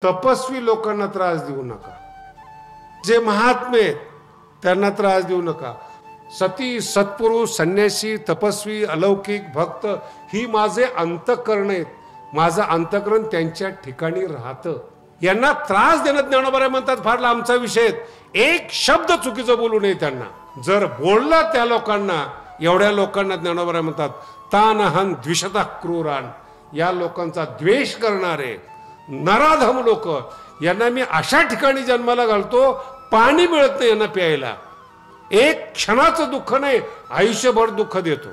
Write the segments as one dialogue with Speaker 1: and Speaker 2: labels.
Speaker 1: तपस्वी लोकांना त्रास देऊ नका, जे महात्मे त्यांना त्रास देऊ नका। सती सत्पुरुष संन्यासी तपस्वी अलौकिक भक्त ही माझे अंतःकरण आहेत, माझं अंतःकरण त्यांच्या ठिकाणी राहतं। यांना त्रास देणं ज्ञानोबा म्हणतात फार लांबचा विषय, एक शब्द चुकीचं बोलू नये त्यांना। जर बोलला त्या लोकांना, एवढ्या लोकांना ज्ञानोबा म्हणतात तानहं द्विषतः क्रूरान, या लोकांचा द्वेष करणारे नराधम लोक, यांना मी अशा ठिकाणी जन्माला घालतो पाणी मिळत नाही यांना प्यायला, एक क्षणाचं दुःख नाही आयुष्यभर दुःख देतो।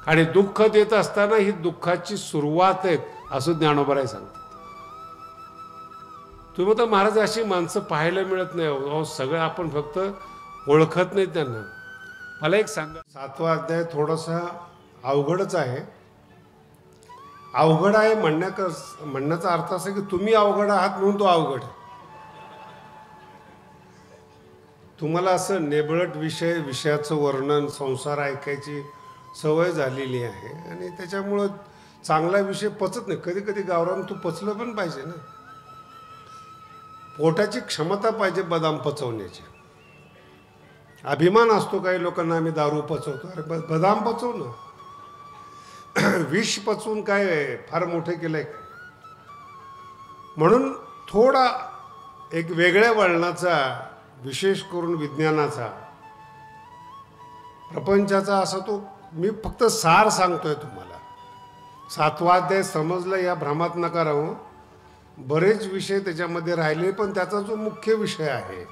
Speaker 1: आणि दुःख देत असताना ही दुःखाची सुरुवात आहे असं ज्ञानोबा सांगतात। तुम्ही तर महाराज अशी माणसं पाहायला मिळत नाही, सगळं आपण फक्त ओळखत नाही त्यांना। मला एक सांगा, 7वा अध्याय थोडासा अवघडच आहे। अवघड आहे म्हणण्याचा अर्थ असा की तुम्ही अवघड आहात म्हणून तो अवघड। तुम्हाला असं नेबळट विषयाचं वर्णन संसार ऐकायची सवय झालेली आहे आणि त्याच्यामुळं चांगला विषय पचत नाही। कधी कधी गावरान तू पचलं पण पाहिजे ना, पोटाची क्षमता पाहिजे बदाम पचवण्याची। अभिमान असतो काही लोकांना, आम्ही दारू पचवतो, अरे बदाम पचव ना, विष पचवून काय फार मोठे केलंय। म्हणून थोडा एक वेगळ्या वळणाचा, विशेष करून विज्ञानाचा, प्रपंचाचा असा तो मी फक्त सार सांगतोय तुम्हाला। 7वा अध्याय समजलं या भ्रमात नका राहू, बरेच विषय त्याच्यामध्ये राहिले, पण त्याचा जो मुख्य विषय आहे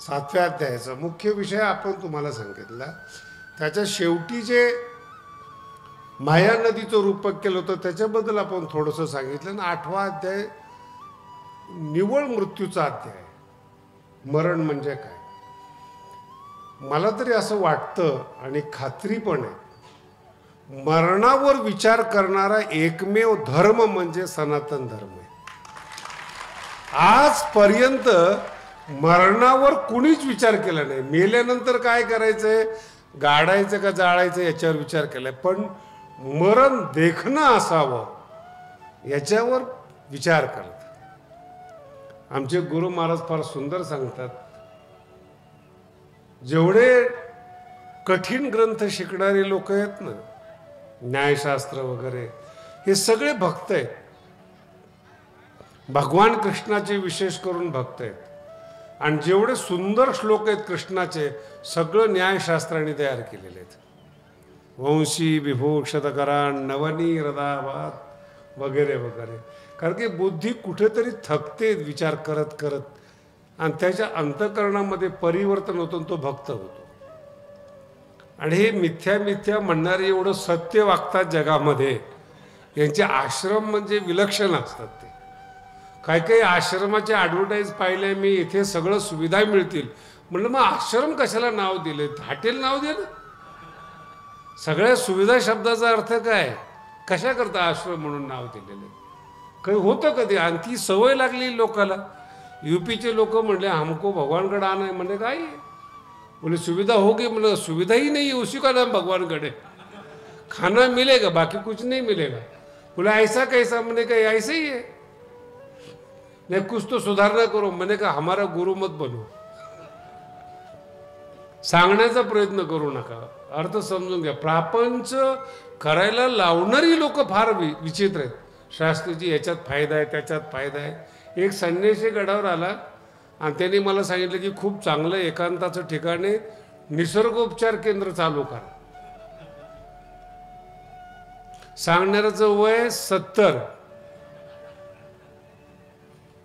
Speaker 1: 7व्या अध्यायाचा मुख्य विषय आपण तुम्हाला सांगितला। त्याच्या शेवटी जे माया नदीचं रूपक केलं होतं त्याच्याबद्दल आपण थोडंसं सांगितलं। 8वा अध्याय निव्वळ मृत्यूचा अध्याय, मरण म्हणजे काय। मला तरी असं वाटतं आणि खात्री पण आहे, मरणावर विचार करणारा एकमेव धर्म म्हणजे सनातन धर्म आहे। आजपर्यंत मरणावर कुणीच विचार केला नाही। मेल्यानंतर काय करायचंय, गाडायचं का जाळायचं याच्यावर विचार केलाय, पण मरण देखणं असावं याच्यावर विचार करतात। आमचे गुरु महाराज फार सुंदर सांगतात, जेवढे कठीण ग्रंथ शिकणारे लोक आहेत ना, न्यायशास्त्र वगैरे, हे सगळे भक्त आहेत, भगवान कृष्णाचे विशेष करून भक्त आहेत। आणि जेवढे सुंदर श्लोक आहेत कृष्णाचे, सगळं न्यायशास्त्राने तयार केलेले आहेत। वंशी विभूषितकरान नवनी हृदयावात वगैरे वगैरे, कारण की बुद्धी कुठेतरी थकते विचार करत करत, आणि त्याच्या अंतःकरणामध्ये परिवर्तन होतं, तो भक्त होतो। आणि हे मिथ्या मिथ्या म्हणणारे एवढं सत्य वागतात जगामध्ये, यांचे आश्रम म्हणजे विलक्षण असतात। ते काही काही आश्रमाचे ॲडव्हर्टाईज पाहिले मी, इथे सगळं सुविधा मिळतील, म्हणलं मग आश्रम कशाला नाव दिले, हॉटेल नाव दे ना। सगळ्या सुविधा शब्दाचा अर्थ काय, कशा करता आश्रम म्हणून नाव दिलेले, काही होतं कधी। आणि ती सवय लागली लोकाला। यूपीचे लोक म्हणले हमको भगवानगढ़ आना है, म्हणले काय, बोले सुविधा होगी, मतलब सुविधा ही नहीं है, उसी का नाम भगवानगढ़ है, खाना मिलेगा बाकी कुछ नहीं मिलेगा। बोला ऐसा कैसा, मैंने कहा ऐसे ही है, नहीं कुछ तो सुधारना करो, मैंने कहा हमारा गुरु मत बनो। सांगण्याचा प्रयत्न करू नका, अर्थ समजून घ्या। प्रापंच करायला लावणारी लोक फार विचित्र आहेत। शास्त्रीची याच्यात फायदा आहे, त्याच्यात फायदा आहे। एक संन्यासी गडावर आला आणि त्यांनी मला सांगितलं की खूप चांगलं एकांताचं ठिकाण आहे, निसर्गोपचार केंद्र चालू करा। सांगणाऱ्याचं वय 70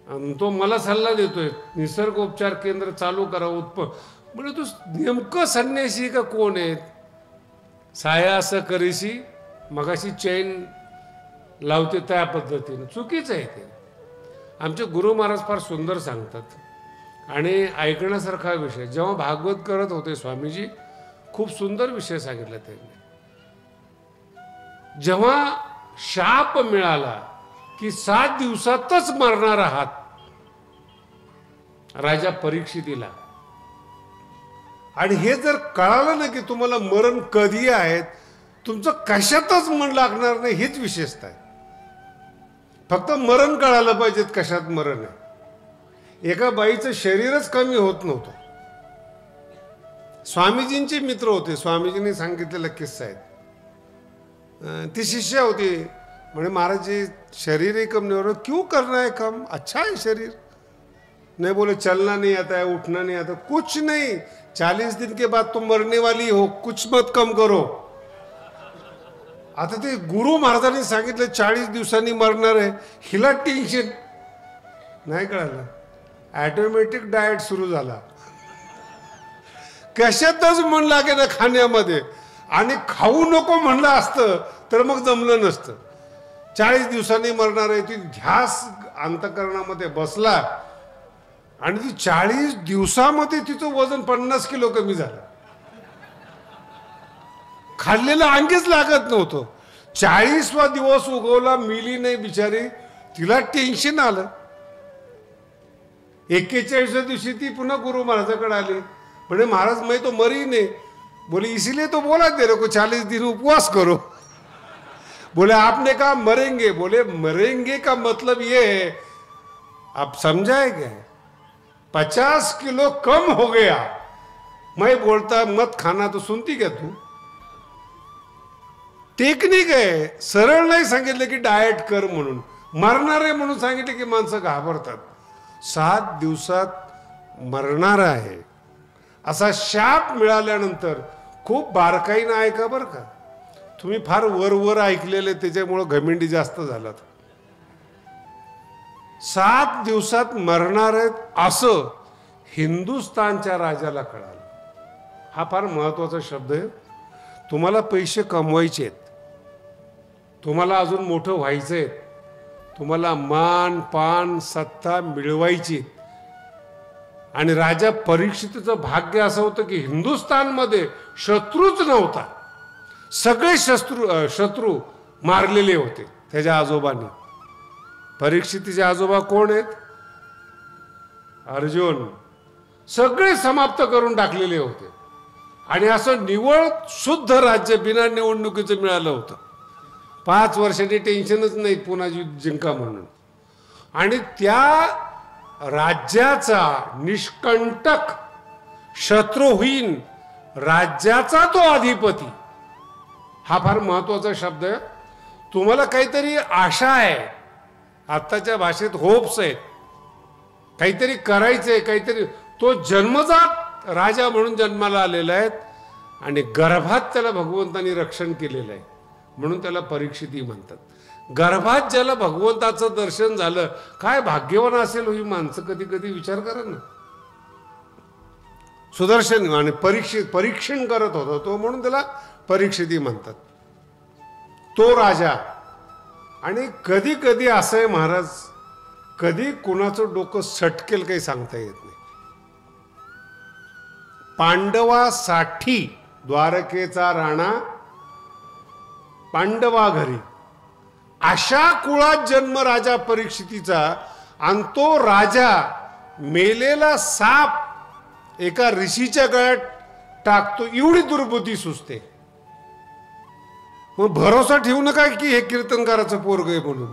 Speaker 1: आणि तो मला सल्ला देतोय निसर्गोपचार केंद्र चालू करा म्हणजे तू नेमकं संन्यासी का कोण आहेत, साया असं करीशी मगाशी चैन लावते त्या पद्धतीने, चुकीचं आहे ते। आमचे गुरु महाराज फार सुंदर सांगतात आणि ऐकण्यासारखा विषय। जेव्हा भागवत करत होते स्वामीजी, खूप सुंदर विषय सांगितला त्यांनी। जेव्हा शाप मिळाला की 7 दिवसातच मरणार आहात राजा परीक्षितीला, आणि हे जर कळालं ना की तुम्हाला मरण कधी आहे, तुमचं कशातच मन लागणार नाही, हीच विशेषता आहे। फक्त मरण कळालं पाहिजेत, कशात मरण आहे. एका बाईचं शरीरच कमी होत नव्हतं. स्वामीजींचे मित्र होते, स्वामीजींनी सांगितलेला किस्सा आहे. ती शिष्य होती, म्हणे महाराज जी शरीर ही कम नहीं हो रहा, क्यों करना है कम, अच्छा है शरीर. नहीं बोले चलना नहीं आता है, उठना नहीं आता, कुछ नहीं, 40 दिन के बाद तुम मरने वाली हो, कुछ मत कम करो. आता ते गुरु महाराजांनी सांगितलं 40 दिवसांनी मरणार आहे, हिला टेन्शन नाही कळालं. ऑटोमॅटिक डाएट सुरू झाला, कशातच मन लागे ना खाण्यामध्ये. आणि खाऊ नको म्हणलं असतं तर मग जमलं नसतं. 40 दिवसांनी मरणार आहे, ती ध्यास अंतकरणामध्ये बसला आणि ती 40 दिवसामध्ये तिचं वजन 50 किलो कमी झालं. खाल्लेलं अंगीच लागत नव्हतं. 40वा दिवस उगवला, मिली नाही बिचारी, तिला टेन्शन आलं. 41व्या दिवशी ती पुन्हा गुरु महाराजाकडे आली. म्हणे महाराज मैं तो मरी नहीं. बोले इसीलिए तो बोला तेरे को 40 दिन उपवास करो. बोले आपने कहा मरेंगे. बोले मरेंगे का मतलब ये है, आप समझाए क्या, 50 किलो कम हो गया. मैं बोलता मत खाना तो सुनती क्या तू. टेक्निक आहे, सरळ नाही सांगितलं की डाएट कर म्हणून. मरणार आहे म्हणून सांगितलं की माणसं घाबरतात. 7 दिवसात मरणार आहे असा शाप मिळाल्यानंतर खूप बारकाईनं ऐका बरं का. तुम्ही फार वर ऐकलेले, त्याच्यामुळं घमेंडी जास्त झालात. 7 दिवसात मरणार आहेत असं हिंदुस्थानच्या राजाला कळालं. हा फार महत्वाचा शब्द आहे. तुम्हाला पैसे कमवायचे आहेत, तुम्हाला अजून मोठं व्हायचं आहे, तुम्हाला मान पान सत्ता मिळवायची. आणि राजा परीक्षितचं भाग्य असं होतं की हिंदुस्थानमध्ये शत्रूच नव्हता. सगळे शत्रू मारलेले होते त्याच्या आजोबांनी. परीक्षितीचे आजोबा कोण आहेत, अर्जुन. सगळे समाप्त करून टाकलेले होते. आणि असं निवळ शुद्ध राज्य बिना निवडणुकीचं मिळालं होतं. 5 वर्षांनी टेन्शनच नाही पुन्हा युद्ध जिंका म्हणून. आणि त्या राज्याचा निष्कंटक शत्रुहीन राज्याचा तो अधिपती. हा फार महत्वाचा शब्द आहे. तुम्हाला काहीतरी आशा आहे, आत्ताच्या भाषेत होप्स आहेत, काहीतरी करायचंय, काहीतरी. तो जन्मजात राजा म्हणून जन्माला आलेला आहे आणि गर्भात त्याला भगवंतांनी रक्षण केलेलं आहे म्हणून त्याला परीक्षिती म्हणतात. गर्भात ज्याला भगवंताचं दर्शन झालं, काय भाग्यवान असेल ही माणसं. कधी कधी विचार करा ना. सुदर्शन आणि परीक्षण करत होता तो म्हणून त्याला परीक्षिती म्हणतात. तो राजा. आणि कधी कधी असं आहे महाराज, कधी कुणाचं डोकं सटकेल काही सांगता येत नाही. पांडवासाठी द्वारकेचा राणा पांडवा घरी, अशा कुळात जन्म राजा परीक्षितीचा. आणि तो राजा मेलेला साप एका ऋषीच्या गळ्यात टाकतो, एवढी दुर्बुद्धी सुचते. मग भरोसा ठेवू नका की हे कीर्तनकाराचं पोरग आहे म्हणून,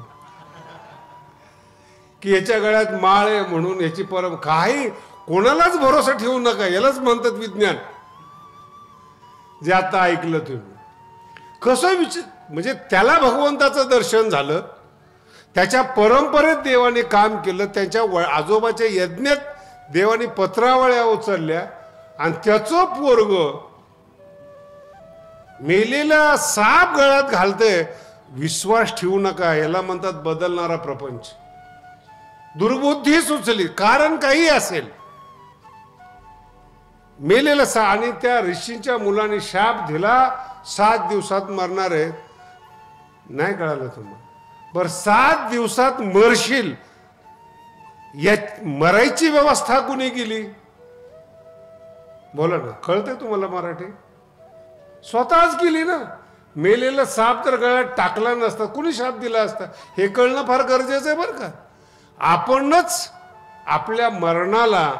Speaker 1: की याच्या गळ्यात माळ आहे म्हणून याची काही कोणालाच भरोसा ठेवू नका. यालाच म्हणतात विज्ञान. जे आता ऐकलं तुम्ही कसं म्हणजे त्याला भगवंताचं दर्शन झालं, त्याच्या परंपरेत देवाने काम केलं, त्याच्या आजोबाच्या यज्ञात देवाने पत्रावळ्या उचलल्या आणि त्याचं पोरग मेलेला साप गळ्यात घालतंय. विश्वास ठेवू नका, याला म्हणतात बदलणारा प्रपंच. दुर्बुद्धी सुचली, कारण काही असेल. मेलेला आणि त्या ऋषींच्या मुलाने शाप दिला 7 दिवसात मरणार आहे. नाही कळालं तुम्हाला. बरं 7 दिवसात मरशील, या मरायची व्यवस्था कुणी केली बोला ना. कळतंय तुम्हाला मराठी. स्वतःच केली ना. मेलेला साप तर गळ्यात टाकला नसता, कुणी शाप दिला असता हे कळणं फार गरजेचं आहे बरं का. आपणच आपल्या मरणाला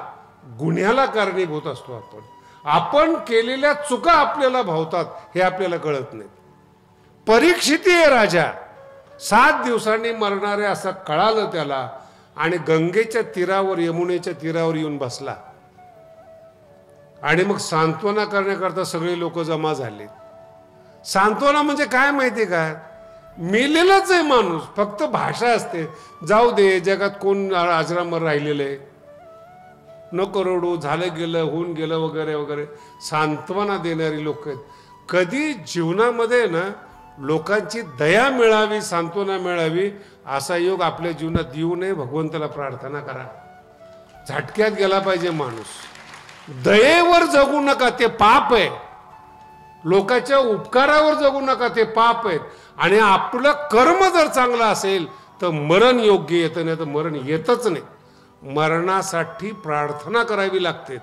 Speaker 1: गुन्ह्याला कारणीभूत असतो. आपण केलेल्या चुका आपल्याला भावतात हे आपल्याला कळत नाही. परीक्षिती आहे राजा 7 दिवसांनी मरणारे असं कळालं त्याला आणि गंगेच्या तीरावर यमुनेच्या तीरावर येऊन बसला आणि मग सांत्वना करण्याकरता सगळे लोक जमा झाले. सांत्वना म्हणजे काय माहिती का, मेलेलाच आहे माणूस, फक्त भाषा असते, जाऊ दे जगात कोण आजरामर राहिलेले, नको रडू, झालं गेलं होऊन गेलं वगैरे वगैरे सांत्वना देणारी लोक आहेत. कधी जीवनामध्ये ना लोकांची दया मिळावी, सांत्वना मिळावी असा योग आपल्या जीवनात येऊ नये. भगवंताला प्रार्थना करा. झटक्यात गेला पाहिजे माणूस. दयेवर जगू नका, ते पाप आहे. लोकांच्या उपकारावर जगू नका, ते पाप आहेत. आणि आपलं कर्म जर चांगलं असेल तर मरण योग्य येतं, नाही तर मरण येतच नाही. मरणासाठी प्रार्थना करावी लागते.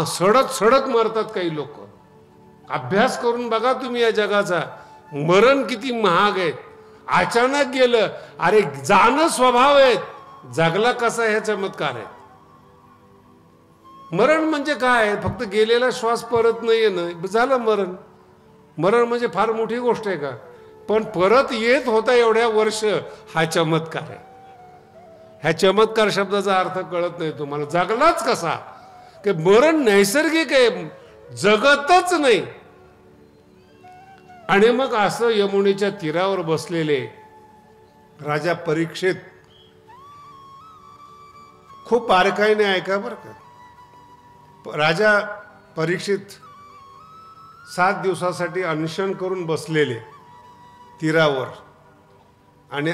Speaker 1: सडत सडत मरतात काही लोक. अभ्यास करून बघा तुम्ही या जगाचा. मरण किती महाग आहे. अचानक गेलं, अरे जाणं स्वभाव आहे, जगला कसा हे चमत्कार आहे. मरण म्हणजे काय, फक्त गेलेला श्वास परत नाही येणं, झालं मरण. मरण म्हणजे फार मोठी गोष्ट आहे का, पण परत येत होता एवढ्या वर्ष, हा चमत्कार आहे. ह्या चमत्कार शब्दाचा अर्थ कळत नाही तुम्हाला. जगलाच कसा, की मरण नैसर्गिक आहे, जगतच नाही. आणि मग असं यमुनेच्या तीरावर बसलेले राजा परीक्षित, खूप बारकाईने ऐका बरं का. राजा परीक्षित 7 दिवसासाठी अनशन करून बसलेले तीरावर, आणि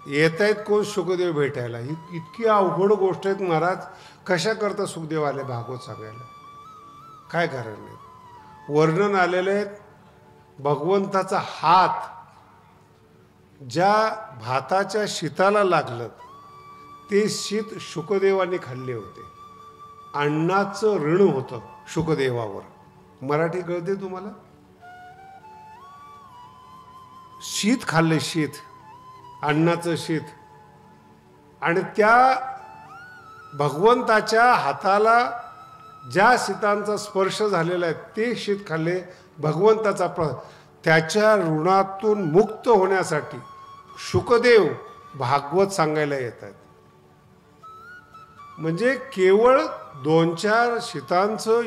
Speaker 1: येत आहेत कोण, सुखदेव भेटायला. ही इतकी अवघड गोष्ट आहेत महाराज. कशा करता सुखदेव आले भागवत सांगायला, काय कारण नाही. वर्णन आलेले आहेत. भगवंताचा हात ज्या भाताच्या शीताला लागलं ते शीत शुकदेवाने खाल्ले होते. अन्नाचं ऋण होतं शुकदेवावर. मराठी कळते तुम्हाला. शीत खाल्ले, शीत, अन्नाचं शीत. आणि त्या भगवंताच्या हाताला ज्या शीतांचा स्पर्श झालेला आहे ते शीत खाल्ले. भगवंताचा त्याच्या ऋणातून मुक्त होण्यासाठी शुकदेव भागवत सांगायला येतात. म्हणजे केवळ 2-4 शीतांचं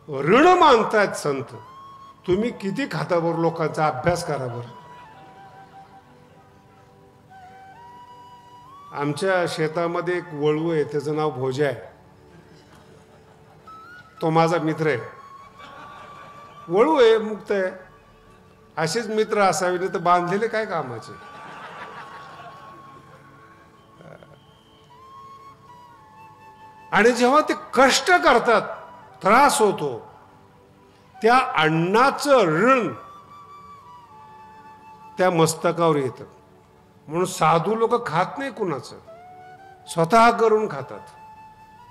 Speaker 1: ऋण मानतायत संत. तुम्ही किती खाता बरं, लोकांचा अभ्यास करा बरं. आमच्या शेतामध्ये एक वळू आहे, त्याचं नाव भोजा आहे. तो माझा मित्र आहे. वळू आहे, मुक्त आहे. असेच मित्र असावे, नाही तर बांधलेले काय कामाचे. आणि जेव्हा ते कष्ट करतात, त्रास होतो, त्या अन्नाचं ऋण त्या मस्तकावर येतं. म्हणून साधू लोक खात नाही कुणाचं, स्वतः करून खातात,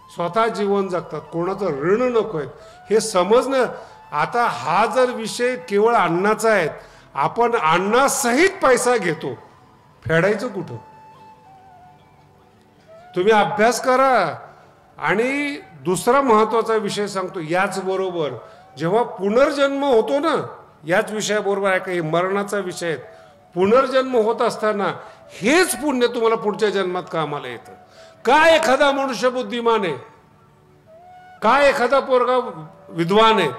Speaker 1: स्वतः जीवन जगतात, कोणाचं ऋण नको आहे हे समजणं. आता हा जर विषय केवळ अन्नाचा आहे, आपण अन्नासहित पैसा घेतो, फेडायचं कुठं. तुम्ही अभ्यास करा. आणि दुसरा महत्वाचा विषय सांगतो याच बरोबर, जेव्हा पुनर्जन्म होतो ना, याच विषयाबरोबर आहे का, हे मरणाचा विषय आहे. पुनर्जन्म होत असताना हेच पुण्य तुम्हाला पुढच्या जन्मात कामाला येतं. काय एखादा मनुष्य बुद्धिमान आहे, काय एखादा पोरगा विद्वान आहे,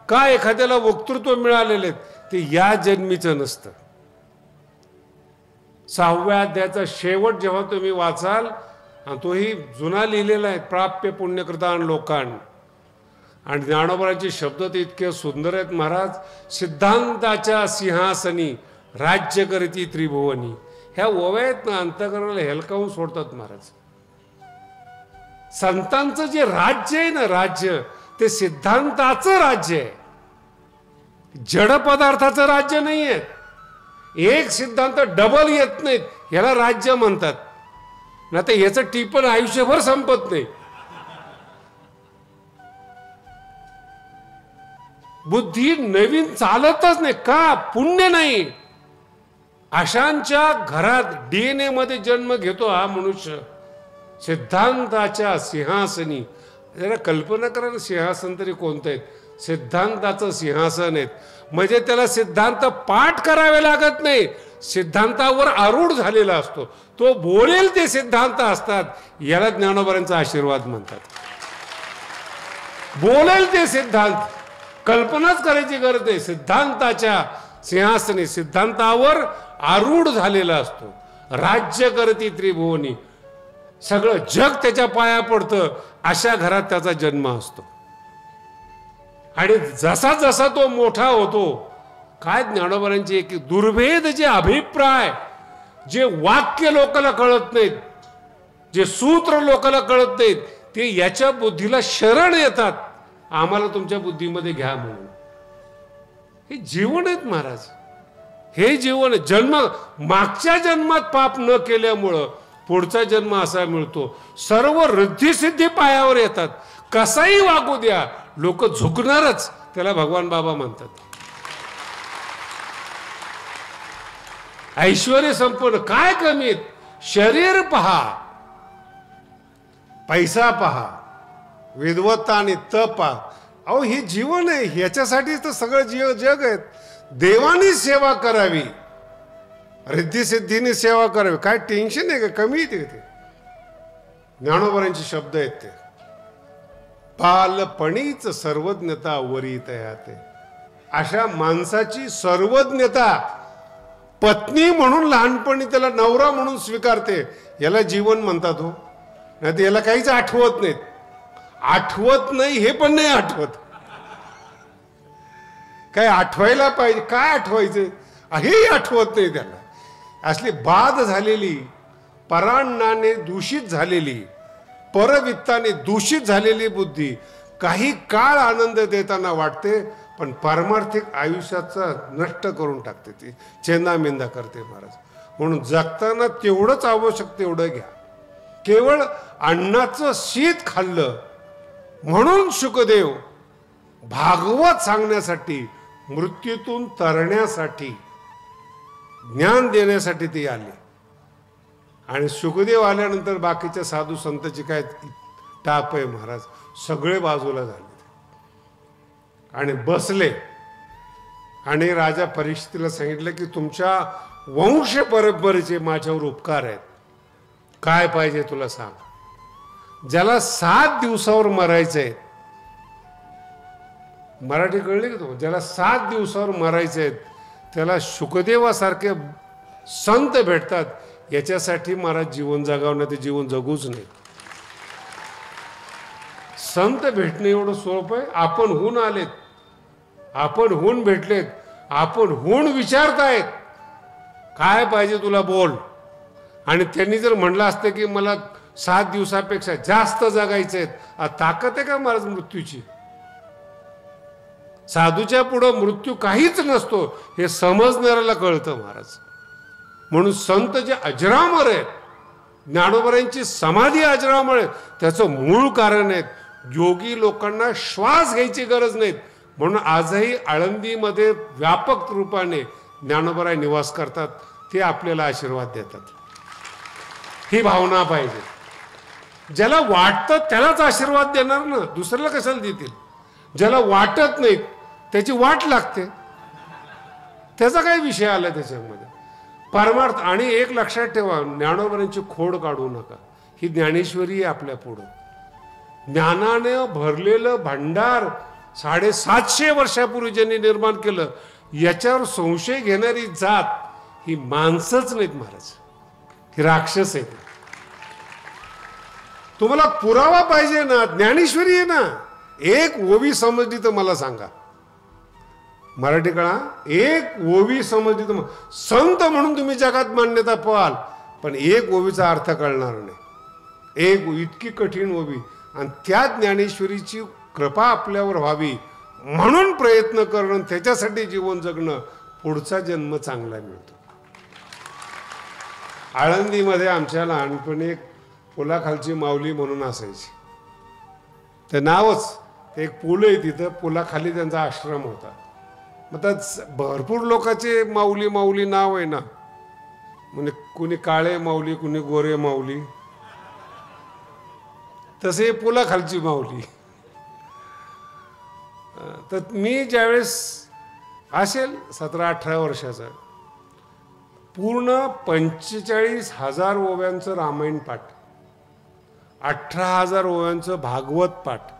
Speaker 1: काय एखाद्याला वक्तृत्व मिळालेले ते या जन्मीचं नसतं. 6व्या अध्यायाचा शेवट जेव्हा तुम्ही वाचाल, तोही जुना लिहिलेला आहे, प्राप्य पुण्यकृतान लोकान. आणि ज्ञानोबाचे शब्द ते इतके सुंदर आहेत महाराज. सिद्धांताच्या सिंहासनी राज्य करती त्रिभुवनी. ह्या ओव्या आहेत ना, अंतःकरणाला हेलकावून सोडतात महाराज. संतांचं जे राज्य आहे ना, राज्य ते सिद्धांताचं राज्य आहे, जड पदार्थाचं राज्य नाही आहे. एक सिद्धांत डबल येत नाहीत, ह्याला राज्य म्हणतात. ना तर याचं टिपण आयुष्यभर संपत नाही. बुद्धी नवीन चालतच नाही का, पुण्य नाही. अशांच्या घरात DNA मध्ये जन्म घेतो हा मनुष्य. सिद्धांताच्या सिंहासनी. जरा कल्पना करा ना, सिंहासन तरी कोणतं आहे. सिद्धांताचं सिंहासन आहेत. म्हणजे त्याला सिद्धांत पाठ करावे लागत नाही, सिद्धांतावर आरूढ झालेला असतो. तो बोलेल ते सिद्धांत असतात. याला ज्ञानोबांचा आशीर्वाद म्हणतात. बोलेल ते सिद्धांत, कल्पनाच करायची गरज नाही. सिद्धांताच्या सिंहासनी, सिद्धांतावर आरूढ झालेला असतो. राज्य करती त्रिभुवनी, सगळं जग त्याच्या पाया पडतं. अशा घरात त्याचा जन्म असतो. आणि जसा जसा तो मोठा होतो, काय ज्ञानोबांचे एक दुर्भेद जे अभिप्राय, जे वाक्य लोकांना कळत नाहीत, जे सूत्र लोकांना कळत नाहीत, ते याच्या बुद्धीला शरण येतात. आम्हाला तुमच्या बुद्धीमध्ये घ्या म्हणून. हे जीवन आहेत महाराज. हे जीवन जन्म, मागच्या जन्मात पाप न केल्यामुळं पुढचा जन्म असा मिळतो. सर्व रिद्धिसिद्धी पायावर येतात. कसाही वागू द्या, लोक झुकणारच. त्याला भगवान बाबा म्हणतात. ऐश्वर्य संपन्न, काय कमीत, शरीर पहा, पैसा पहा, विद्वत्ता आणि तप पहा. अहो हे जीवन आहे. ह्याच्यासाठीच तर सगळं जग आहे. देवानी सेवा करावी, रिद्धिसिद्धीने सेवा करावी. काय टेन्शन आहे का? कमी येते ते. ज्ञानोबांचे शब्द आहेत ते. बालपणीच सर्वज्ञता वरी तयाते. अशा माणसाची सर्वज्ञता पत्नी म्हणून लहानपणी त्याला नवरा म्हणून स्वीकारते. याला जीवन म्हणतात हो. नाही तर याला काहीच आठवत नाहीत. आठवत नाही हे पण नाही आठवत. काय आठवायला पाहिजे, काय आठवायचं हेही आठवत नाही त्याला. असली बाद झालेली, परान्नाने दूषित झालेली, परवित्ताने दूषित झालेली बुद्धी काही काळ आनंद देताना वाटते, पण पारमार्थिक आयुष्याचा नष्ट करून टाकते. ती चेंदामेंदा करते महाराज. म्हणून जगताना तेवढंच आवश्यक तेवढं घ्या. केवळ अन्नाचं शीत खाल्लं म्हणून शुकदेव भागवत सांगण्यासाठी, मृत्यूतून तरण्यासाठी, ज्ञान देण्यासाठी ते आले. आणि शुकदेव आल्यानंतर बाकीच्या साधू संतांची काय टाप आहे महाराज. सगळे बाजूला झाले आणि बसले. आणि राजा परीक्षितीला सांगितलं की तुमच्या वंश परंपरेचे माझ्यावर उपकार आहेत. काय पाहिजे तुला सांग. ज्याला 7 दिवसावर मरायचंय, मराठी कळली की तो, ज्याला 7 दिवसावर मरायचे आहेत त्याला शुकदेवासारखे संत भेटतात. याच्यासाठी महाराज जीवन जगावं, नाही ते जीवन जगूच नाही. संत भेटणे एवढं सोपं आहे. आपण होऊन आलेत, आपण होऊन भेटलेत, आपण होऊन विचारतायत काय पाहिजे तुला बोल. आणि त्यांनी जर म्हणलं असतं की मला 7 दिवसापेक्षा जास्त जगायचे आहेत, ताकद आहे का महाराज मृत्यूची. साधूच्या पुढं मृत्यू काहीच नसतो हे समजणाऱ्याला कळतं महाराज. म्हणून संत जे अजरामर आहेत, ज्ञानोबांची समाधी अजरामर आहे, त्याचं मूळ कारण आहे योगी लोकांना श्वास घ्यायची गरज नाही. म्हणून आजही आळंदीमध्ये व्यापक रूपाने ज्ञानोबा निवास करतात. ते आपल्याला आशीर्वाद देतात. ही भावना पाहिजे. ज्याला वाटतं त्यालाच आशीर्वाद देणार ना, दुसऱ्याला कशाला देतील. ज्याला वाटत नाही त्याची वाट लागते. त्याचा काय विषय आला त्याच्यामध्ये परमार्थ. आणि एक लक्षात ठेवा, ज्ञानोबांची खोड काढू नका. ही ज्ञानेश्वरी आहे आपल्या पुढं. ज्ञानाने भरलेलं भांडार 750 वर्षापूर्वी ज्यांनी निर्माण केलं, याच्यावर संशय घेणारी जात ही माणसंच नाहीत महाराज, ही राक्षस आहेत. तुम्हाला पुरावा पाहिजे ना, ज्ञानेश्वरी आहे ना. एक ओवी समजली तर मला सांगा, मराठी कळा, एक ओवी समजली तर संत म्हणून तुम्ही जगात मान्यता पाहाल, पण एक ओवीचा अर्थ कळणार नाही. एक इतकी कठीण ओवी. आणि त्या ज्ञानेश्वरीची कृपा आपल्यावर व्हावी म्हणून प्रयत्न करणं, त्याच्यासाठी जीवन जगणं, पुढचा जन्म चांगला मिळतो. आळंदीमध्ये आमच्या लहानपणी एक पुलाखालची माऊली म्हणून असायची. ते नावच, एक पूल आहे तिथं, पुलाखाली त्यांचा आश्रम होता. मग त्यात भरपूर लोकांचे माऊली माऊली नाव आहे ना, म्हणजे कुणी काळे माऊली, कुणी गोरे माऊली, तसे पुलाखालची माऊली. तर मी ज्यावेळेस असेल 17-18 वर्षाचा, पूर्ण 45,000 ओव्यांचं रामायण पाठ, 18,000 ओव्यांचं भागवत पाठ,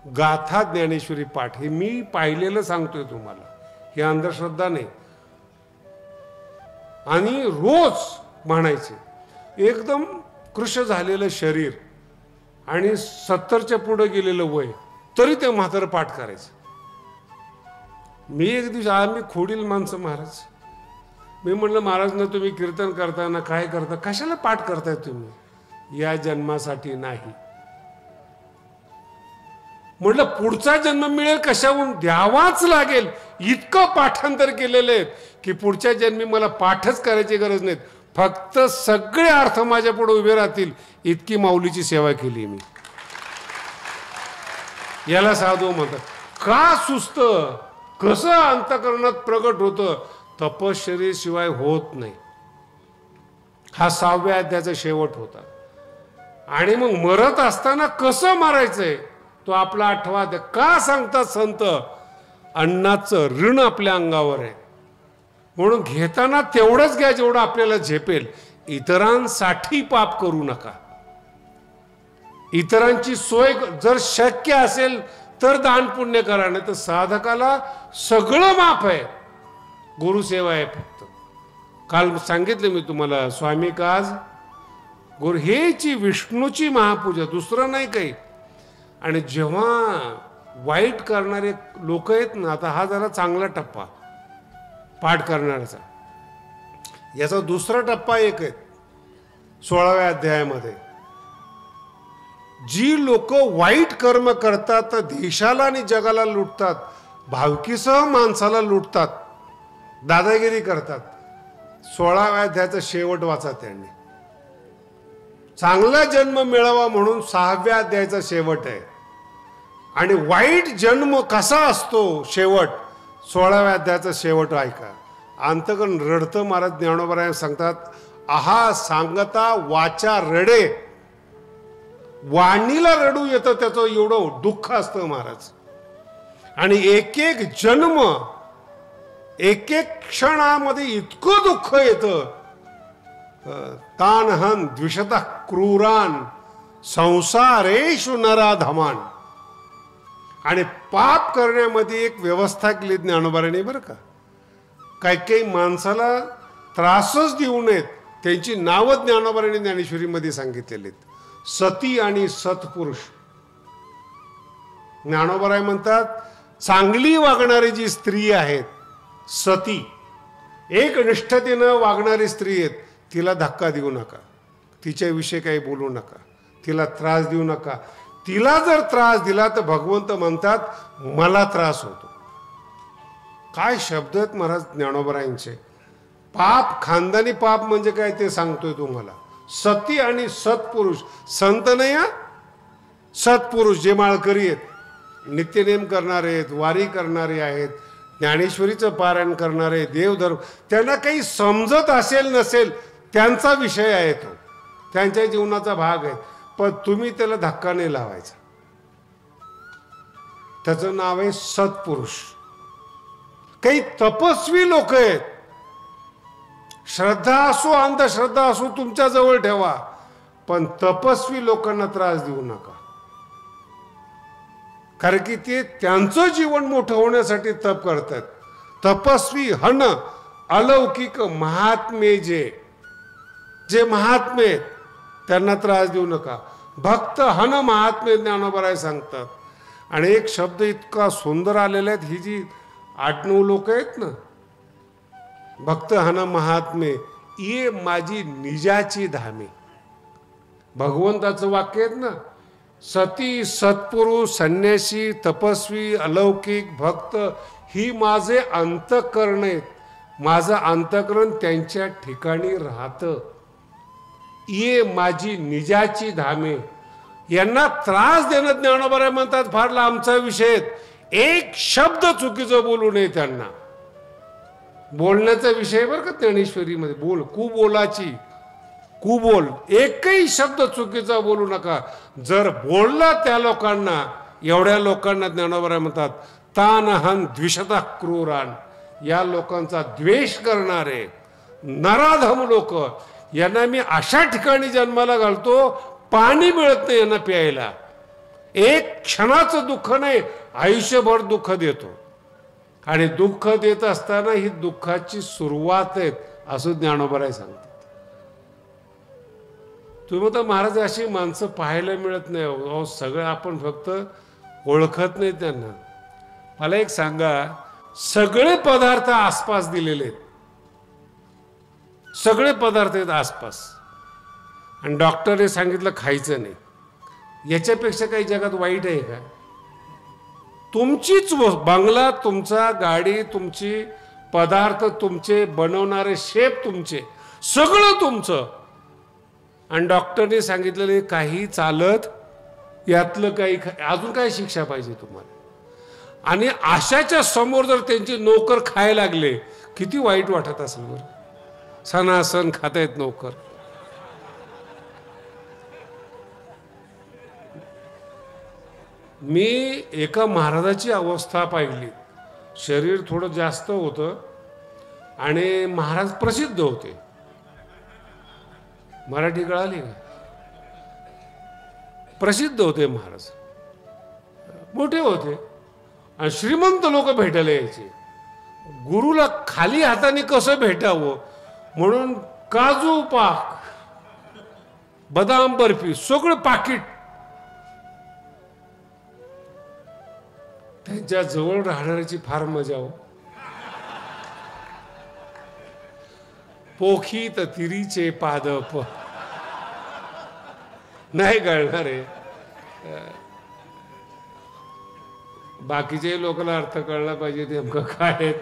Speaker 1: गाथा ज्ञानेश्वरी पाठ, हे मी पाहिलेलं सांगतोय तुम्हाला, ही अंधश्रद्धा नाही. आणि रोज म्हणायचे. एकदम कृश झालेलं शरीर आणि 70च्या पुढे गेलेलं वय, तरी ते म्हातारं पाठ करायचं. मी एक दिवस, आम्ही खोडील माणसं महाराज, मी म्हणलं महाराज ना तुम्ही कीर्तन करताना काय करता, कशाला पाठ करताय तुम्ही? या जन्मासाठी नाही. म्हटलं पुढचा जन्म मिळेल कशाहून, द्यावाच लागेल. इतकं पाठांतर केलेलं आहे की पुढच्या जन्मी मला पाठच करायची गरज नाही, फक्त सगळे अर्थ माझ्या पुढे उभे राहतील इतकी माऊलीची सेवा केली मी. याला साधू म्हणतात. का सुस्त, कसं अंतःकरणात प्रगट होतं, तपश्चर्येशिवाय होत नाही. हा 6व्या अध्यायाचा शेवट होता. आणि मग मरत असताना कसं मारायचंय तो आपला 8वा अध्याय. का सांगतात संत, अन्नाचं ऋण आपल्या अंगावर आहे, म्हणून घेताना तेवढंच घ्या जेवढं आपल्याला झेपेल. इतरांसाठी पाप करू नका. इतरांची सोय जर शक्य असेल तर दान पुण्य करा, नाही तर साधकाला सगळं माफ आहे. गुरुसेवा आहे फक्त. काल सांगितलं मी तुम्हाला, स्वामी काज गुरु, हेची विष्णूची महापूजा, दुसरं नाही काही. आणि जेव्हा वाईट करणारे लोक आहेत ना, आता हा जरा चांगला टप्पा पाठ करणाऱ्याचा. याचा दुसरा टप्पा एक आहे 16व्या अध्यायामध्ये. जी लोक वाईट कर्म करतात, देशाला आणि जगाला लुटतात, भावकीसह माणसाला लुटतात, दादागिरी करतात, 16व्या अध्यायाचा शेवट वाचा त्यांनी. चांगला जन्म मिळावा म्हणून 6व्या अध्यायाचा शेवट आहे. आणि वाईट जन्म कसा असतो शेवट, 16व्या अध्यायाचा शेवट ऐका. अंतकरण रडतं महाराज ज्ञानोबा सांगतात. आहा सांगता वाचा रडे, वाणीला रडू येतं, त्याचं एवढं दुःख असतं महाराज. आणि एक एक जन्म, एक एक क्षणामध्ये इतकं दुःख येतं. तानहन द्विषतः क्रूरान संसारेषु नराधमान. आणि पाप करण्यामध्ये एक व्यवस्था केली ज्ञानोबाराने बरं का. काही काही माणसाला त्रासच देऊ नयेत त्यांची नावं ज्ञानोबाराने ज्ञानेश्वरीमध्ये सांगितलेली आहेत. सती आणि सत्पुरुष. ज्ञानोबाराय म्हणतात चांगली वागणारी जी स्त्री आहेत सती, एक निष्ठतेनं वागणारी स्त्री आहेत, तिला धक्का देऊ नका, तिच्याविषयी काही बोलू नका, तिला त्रास देऊ नका. तिला जर त्रास दिला तर भगवंत म्हणतात मला त्रास होतो. काय शब्द आहेत महाराज ज्ञानोबरायांचे. पाप, खानदानी पाप म्हणजे काय ते सांगतोय तुम्हाला. सती आणि सत्पुरुष, संत नाही हा, सत्पुरुष जे माळकरी आहेत, नित्यनेम करणारे आहेत, वारी करणारे आहेत, ज्ञानेश्वरीचं पारायण करणारे, देवधर्म, त्यांना काही समजत असेल नसेल त्यांचा विषय आहे तो, त्यांच्या जीवनाचा भाग आहे. पण तुम्ही त्याला धक्का नाही लावायचा. त्याचं नाव आहे सत्पुरुष. काही तपस्वी लोक आहेत, श्रद्धा असो अंधश्रद्धा असो तुमच्या जवळ ठेवा, पण तपस्वी लोकांना त्रास देऊ नका. कारण की ते त्यांचं जीवन मोठं होण्यासाठी तप करतात. तपस्वी हन अलौकिक महात्मे जे महात्मे त्यांना त्रास देऊ नका. भक्त हन महात्मे ज्ञानोबराय सांगतात. आणि एक शब्द इतका सुंदर आलेला आहे, ही जी 8-9 लोक आहेत ना, भक्त हन महात्मे ये माझी निजाची धामे. भगवंताचं वाक्य आहेत ना, सती सत्पुरुष संन्यासी तपस्वी अलौकिक भक्त ही माझे अंतःकरण आहेत. माझं अंतःकरण त्यांच्या ठिकाणी राहतं. ये माझी निजाची धामे. यांना त्रास देणं ज्ञानोबराय म्हणतात फार लांबचा विषय. एक शब्द चुकीचं बोलू नये त्यांना. बोलण्याचा विषय बरं का ज्ञानेश्वरीमध्ये. बोल कुबोलाची कुबोल, एकही शब्द चुकीचा बोलू नका. जर बोलला त्या लोकांना, एवढ्या लोकांना ज्ञानोबराय म्हणतात तानहन द्विषतः क्रूरान. या लोकांचा द्वेष करणारे, नराधम लोक यांना मी अशा ठिकाणी जन्माला घालतो, पाणी मिळत नाही यांना प्यायला, एक क्षणाचं दुःख नाही आयुष्यभर दुःख देतो. आणि दुःख देत असताना ही दुःखाची सुरुवात आहे असं ज्ञानोबाराय सांगतात. तुम्ही तर महाराज अशी माणसं पाहायला मिळत नाही. अहो सगळं आपण फक्त ओळखत नाही त्यांना. मला एक सांगा, सगळे पदार्थ आसपास दिलेले आहेत, सगळे पदार्थ आहेत आसपास, आणि डॉक्टरने सांगितलं खायचं नाही. याच्यापेक्षा काही जगात वाईट आहे का? तुमचीच बंगला तुमचा, गाडी तुमची, पदार्थ तुमचे, बनवणारे शेफ तुमचे, सगळं तुमचं, आणि डॉक्टरने सांगितलेले काही चालत, यातलं काही अजून काय शिक्षा पाहिजे तुम्हाला? आणि अशाच्या समोर जर त्यांचे नोकर खायला लागले, किती वाईट वाटत असेल बरं. सणासण खातायत नोकर. मी एका महाराजाची अवस्था पाहिली. शरीर थोडं जास्त होतं आणि महाराज प्रसिद्ध होते. मराठी कळाली का? प्रसिद्ध होते महाराज, मोठे होते आणि श्रीमंत लोक भेटायला यायचे. गुरुला खाली हाताने कसं भेटावं म्हणून काजू पाक, बदाम बर्फी सगळं पाकिट. त्यांच्या जवळ राहणाऱ्याची फार मजा हो. पोखीत तिरीचे पादप नाही कळणार आहे. बाकीचे लोकांना अर्थ कळला पाहिजे नेमकं काय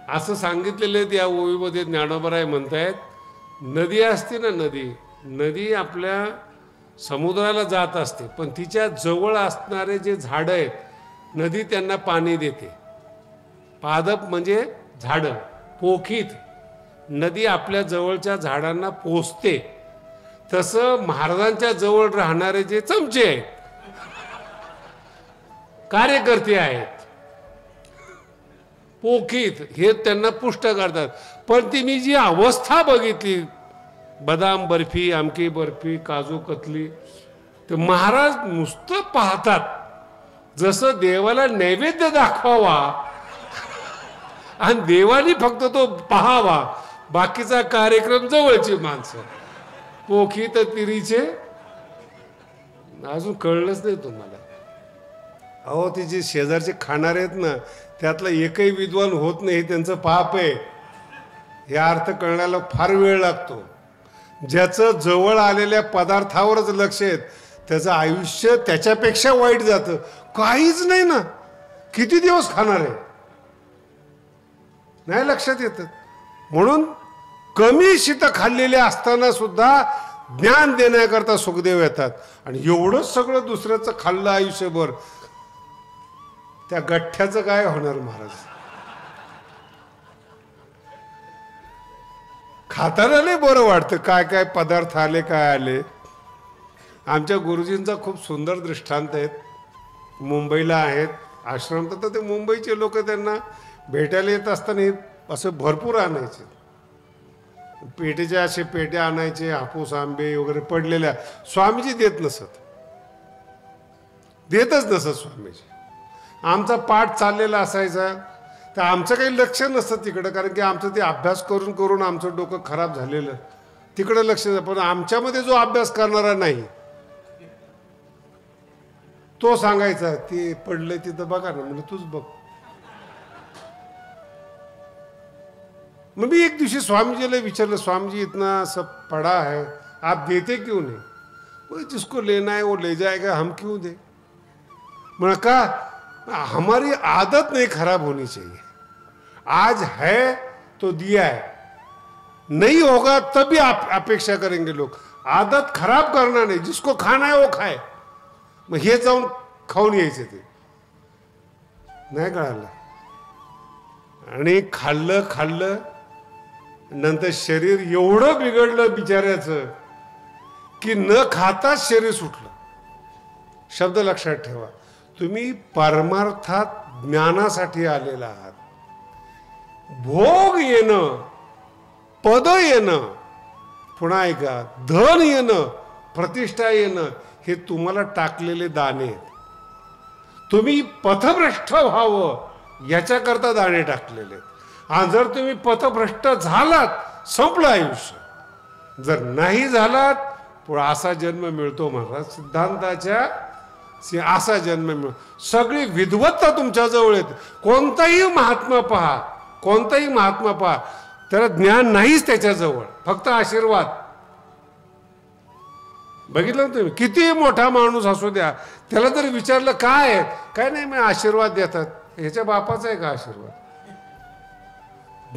Speaker 1: असं सांगितलेलं आहे. त्या ओवीमध्ये ज्ञानोबराय म्हणतायत, नदी असते ना, नदी आपल्या समुद्राला जात असते, पण तिच्या जवळ असणारे जे झाडं आहेत, नदी त्यांना पाणी देते. पादप म्हणजे झाडं. पोखीत नदी आपल्या जवळच्या झाडांना पोचते. तसं महाराजांच्या जवळ राहणारे जे चमचे आहेत, कार्यकर्ते आहेत, पोखीत, हे त्यांना पुष्ट करतात. पण ती मी जी अवस्था बघितली, बदाम बर्फी, आमकी बर्फी, काजू कतली, तर महाराज नुसतं पाहतात जसं देवाला नैवेद्य दाखवावा आणि देवानी फक्त तो पाहावा, बाकीचा कार्यक्रम जवळची माणसं. पोखीत तिरीचे अजून कळलंच नाही तुम्हाला. अहो ते जे शेजारचे खाणारे आहेत ना, त्यातला एकही विद्वान होत नाही, त्यांचं पाप आहे. हे अर्थ कळण्याला फार वेळ लागतो. ज्याचं जवळ आलेल्या पदार्थावरच लक्ष आहे, त्याचं आयुष्य त्याच्यापेक्षा वाईट जातं. काहीच नाही ना, किती दिवस खाणार आहे नाही लक्षात येतं. म्हणून कमी शीत खाल्लेले असताना सुद्धा ज्ञान देण्याकरता सुखदेव येतात. आणि एवढंच सगळं दुसऱ्याचं खाल्लं आयुष्यभर, त्या गठ्ठ्याचं काय होणार महाराज? खाताना लय बरं वाटतं, काय काय पदार्थ आले, काय आले. आमच्या गुरुजींचा खूप सुंदर दृष्टांत आहेत. मुंबईला आहेत आश्रम, तर ते मुंबईचे लोक त्यांना भेटायला येत असताना असं भरपूर आणायचे. पेटेच्या असे पेट्या आणायचे, हापूस आंबे वगैरे पडलेल्या. स्वामीजी देतच नसत स्वामीजी. आमचा पाठ चाललेला असायचा, तर आमचं काही लक्ष नसतं तिकडं, कारण की आमचं ते अभ्यास करून करून आमचं डोकं खराब झालेलं, तिकडं लक्ष. पण आमच्यामध्ये जो अभ्यास करणारा नाही, तो सांगायचा ते पडलंय तिथं बघा ना, म्हणजे तूच बघ. मग मी एक दिवशी स्वामीजीला विचारलं, स्वामीजी इतना सब पड़ा है, आप देते क्यों नहीं? बोले जिसको लेना है वो ले जाएगा, हम क्यों दे? मैंने कहा हमारी आदत नहीं खराब होनी चाहिए. आज है तो दिया है, नहीं होगा तभी आप अपेक्षा करेंगे लोग. आदत खराब करना नहीं, जिसको खाना है वो खाए. मग हे जाऊन खाऊन यायचे, ते नाही कळालं. आणि खाल्लं नंतर शरीर एवढं बिघडलं बिचाऱ्याचं की न खाताच शरीर सुटलं. शब्द लक्षात ठेवा, तुम्ही परमार्थात ज्ञानासाठी आलेला आहात. भोग येणं पद येणं, पुन्हा ऐका, धन येणं, प्रतिष्ठा येणं, हे तुम्हाला टाकलेले दाणे आहेत. तुम्ही पथभ्रष्ट व्हावं याच्याकरता दाणे टाकलेले आहेत. आणि जर तुम्ही पथभ्रष्ट झालात, संपलं आयुष्य. जर नाही झालात, पुढे असा जन्म मिळतो महाराज सिद्धांताच्या, असा जन्म मिळतो. सगळी विद्वत्ता तुमच्या जवळ येते. कोणताही महात्मा पहा, कोणताही महात्मा पहा, त्याला ज्ञान नाहीच त्याच्याजवळ, फक्त आशीर्वाद. बघितलं ना तुम्ही, किती मोठा माणूस असू द्या, त्याला जर विचारलं काय आहे, काय नाही, मी आशीर्वाद देतात. ह्याच्या बापाचा आहे का आशीर्वाद?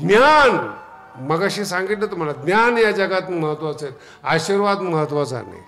Speaker 1: ज्ञान, मगाशी सांगितलं तुम्हाला, ज्ञान या जगात महत्वाचं आहे, आशीर्वाद महत्वाचा नाही.